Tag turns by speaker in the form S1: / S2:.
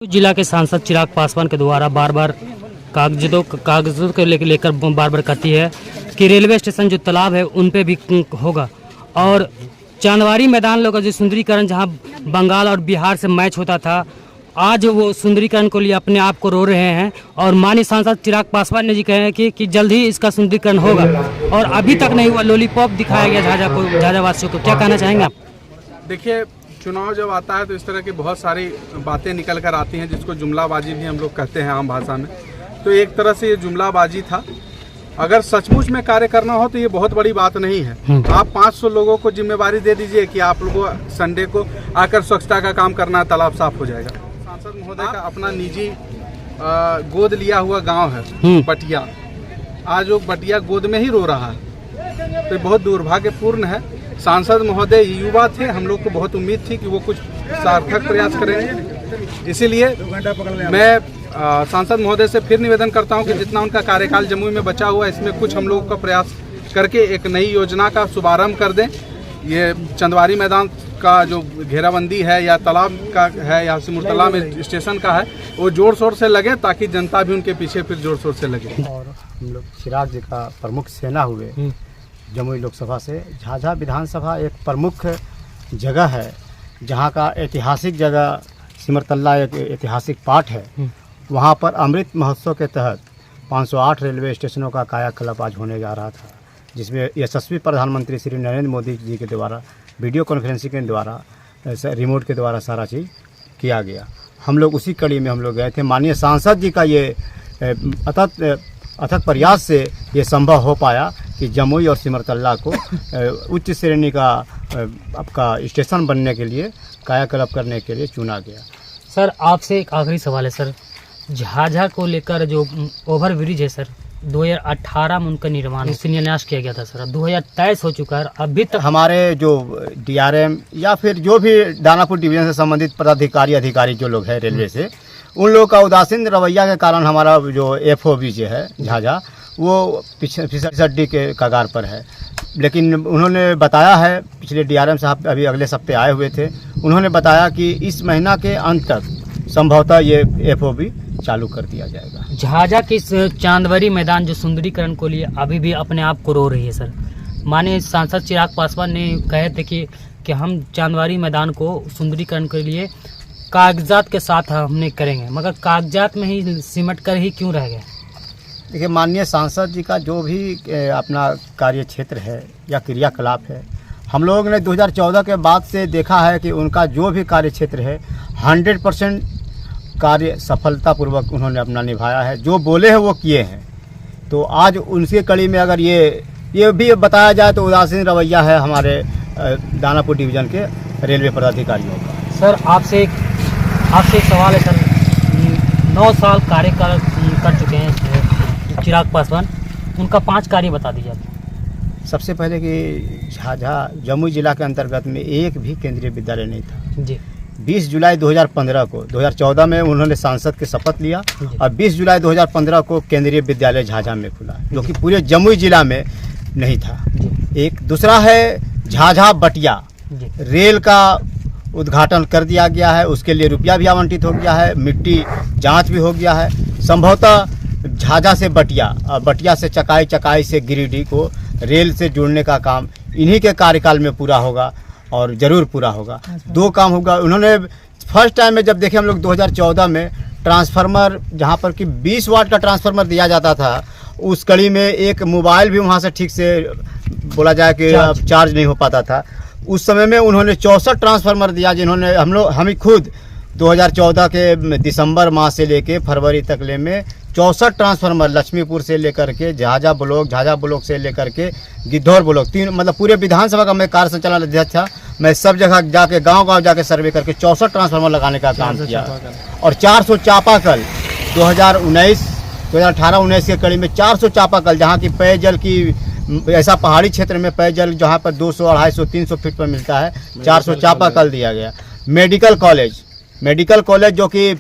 S1: जिला के सांसद चिराग पासवान के द्वारा बार बार कागजों को लेकर बार बार कहती है कि रेलवे स्टेशन जो तालाब है उन पे भी होगा, और चांदवारी मैदान लोग का जो सुंदरीकरण जहां बंगाल और बिहार से मैच होता था, आज वो सुंदरीकरण को लिए अपने आप को रो रहे हैं। और माननीय सांसद चिराग पासवान ने जी कहे हैं कि जल्द ही इसका सुंदरीकरण होगा, और अभी तक नहीं हुआ। लॉलीपॉप दिखाया गया झाझावासियों को, क्या कहना चाहेंगे आप?
S2: देखिए, चुनाव जब आता है तो इस तरह की बहुत सारी बातें निकल कर आती हैं, जिसको जुमलाबाजी भी हम लोग कहते हैं आम भाषा में। तो एक तरह से ये जुमलाबाजी था। अगर सचमुच में कार्य करना हो तो ये बहुत बड़ी बात नहीं है। आप 500 लोगों को जिम्मेवारी दे दीजिए कि आप लोगों को संडे को आकर स्वच्छता का काम करना है, तालाब साफ हो जाएगा। सांसद महोदय का अपना निजी गोद लिया हुआ गाँव है बटिया, आज वो बटिया गोद में ही रो रहा है, तो बहुत दुर्भाग्यपूर्ण है। सांसद महोदय युवा थे, हम लोग को बहुत उम्मीद थी कि वो कुछ सार्थक प्रयास करेंगे। इसीलिए मैं सांसद महोदय से फिर निवेदन करता हूं कि जितना उनका कार्यकाल जमुई में बचा हुआ है, इसमें कुछ हम लोगों का प्रयास करके एक नई योजना का शुभारंभ कर दें। ये चंदवारी मैदान का जो घेराबंदी है या तालाब का है या सिमुरतला में स्टेशन का है, वो जोर शोर से लगे ताकि जनता भी उनके पीछे फिर जोर शोर से लगे।
S3: और हम लोग चिराग जी का प्रमुख सेना हुए जमुई लोकसभा से। झाझा विधानसभा एक प्रमुख जगह है, जहाँ का ऐतिहासिक जगह सिमरतला एक ऐतिहासिक पार्ट है। वहाँ पर अमृत महोत्सव के तहत 508 रेलवे स्टेशनों का कायाकल्प आज होने जा रहा था, जिसमें यशस्वी प्रधानमंत्री श्री नरेंद्र मोदी जी के द्वारा वीडियो कॉन्फ्रेंसिंग के द्वारा रिमोट के द्वारा सारा चीज़ किया गया। हम लोग उसी कड़ी में हम लोग गए थे। माननीय सांसद जी का ये अथक प्रयास से ये संभव हो पाया कि जमुई और सिमरतला को उच्च श्रेणी का आपका स्टेशन बनने के लिए कायाकल्प करने के लिए चुना गया।
S1: सर, आपसे एक आखिरी सवाल है सर। झाझा को लेकर जो ओवर ब्रिज है सर, 2018 में उनका निर्माण शिलान्यास किया गया था सर, 2023 हो चुका है, अभी तक
S3: हमारे जो DRM या फिर जो भी दानापुर डिवीजन से संबंधित अधिकारी जो लोग हैं रेलवे से, उन लोगों का उदासीन रवैया के कारण हमारा जो FOB जो है झाझा, वो फिसड्डी के कगार पर है। लेकिन उन्होंने बताया है, पिछले DRM साहब अभी अगले हफ्ते आए हुए थे, उन्होंने बताया कि इस महीना के अंत तक संभवतः ये FOB चालू कर दिया जाएगा।
S1: झाझा की चांदवारी मैदान जो सुंदरीकरण को लिए अभी भी अपने आप को रो रही है सर। माननीय सांसद चिराग पासवान ने कहे थे कि हम चांदवारी मैदान को सुंदरीकरण के लिए कागजात के साथ हमने करेंगे, मगर कागजात में ही सिमट कर ही क्यों रह गए?
S3: देखिए, माननीय सांसद जी का जो भी अपना कार्य क्षेत्र है या क्रियाकलाप है, हम लोगों ने 2014 के बाद से देखा है कि उनका जो भी कार्य क्षेत्र है 100% कार्य सफलतापूर्वक उन्होंने अपना निभाया है। जो बोले हैं वो किए हैं। तो आज उनकी कड़ी में अगर ये भी बताया जाए तो उदासीन रवैया है हमारे दानापुर डिवीज़न के रेलवे पदाधिकारियों का।
S1: सर, आपसे एक सवाल है सर। 9 साल कार्य कर चुके हैं चिराग पासवान, उनका 5 कार्य बता दीजिए।
S3: सबसे पहले कि झाझा जमुई जिला के अंतर्गत में एक भी केंद्रीय विद्यालय नहीं था
S1: जी।
S3: 20 जुलाई 2015 को, 2014 में उन्होंने सांसद के शपथ लिया और 20 जुलाई 2015 को केंद्रीय विद्यालय झाझा में खुला, जो कि पूरे जमुई जिला में नहीं था। एक दूसरा है झाझा बटिया रेल का उद्घाटन कर दिया गया है, उसके लिए रुपया भी आवंटित हो गया है, मिट्टी जांच भी हो गया है। संभवतः झाझा से बटिया और बटिया से चकाई से गिरिडीह को रेल से जोड़ने का काम इन्हीं के कार्यकाल में पूरा होगा और ज़रूर पूरा होगा। 2 काम होगा। उन्होंने फर्स्ट टाइम में जब देखे हम लोग 2014 में ट्रांसफार्मर, जहाँ पर कि 20 वाट का ट्रांसफार्मर दिया जाता था, उस कड़ी में एक मोबाइल भी वहाँ से ठीक से बोला जाए कि चार्ज नहीं हो पाता था। उस समय में उन्होंने 64 ट्रांसफार्मर दिया, जिन्होंने हम ही खुद 2014 के दिसंबर माह से लेके फरवरी तक ले में 64 ट्रांसफार्मर लक्ष्मीपुर से लेकर के झाझा ब्लॉक से लेकर के गिद्धौर ब्लॉक, 3 मतलब पूरे विधानसभा का मैं कार्य संचालन अध्यक्ष था। मैं सब जगह जाके गांव जाके सर्वे करके 64 ट्रांसफार्मर लगाने का काम किया और 400 चापाकल 2018-19 के कड़ी में 400 चापाकल, जहाँ की पेयजल की ऐसा पहाड़ी क्षेत्र में पेयजल जहाँ पर 200, 250, 300 फीट पर मिलता है, 400 चापाकल दिया गया। मेडिकल कॉलेज जो कि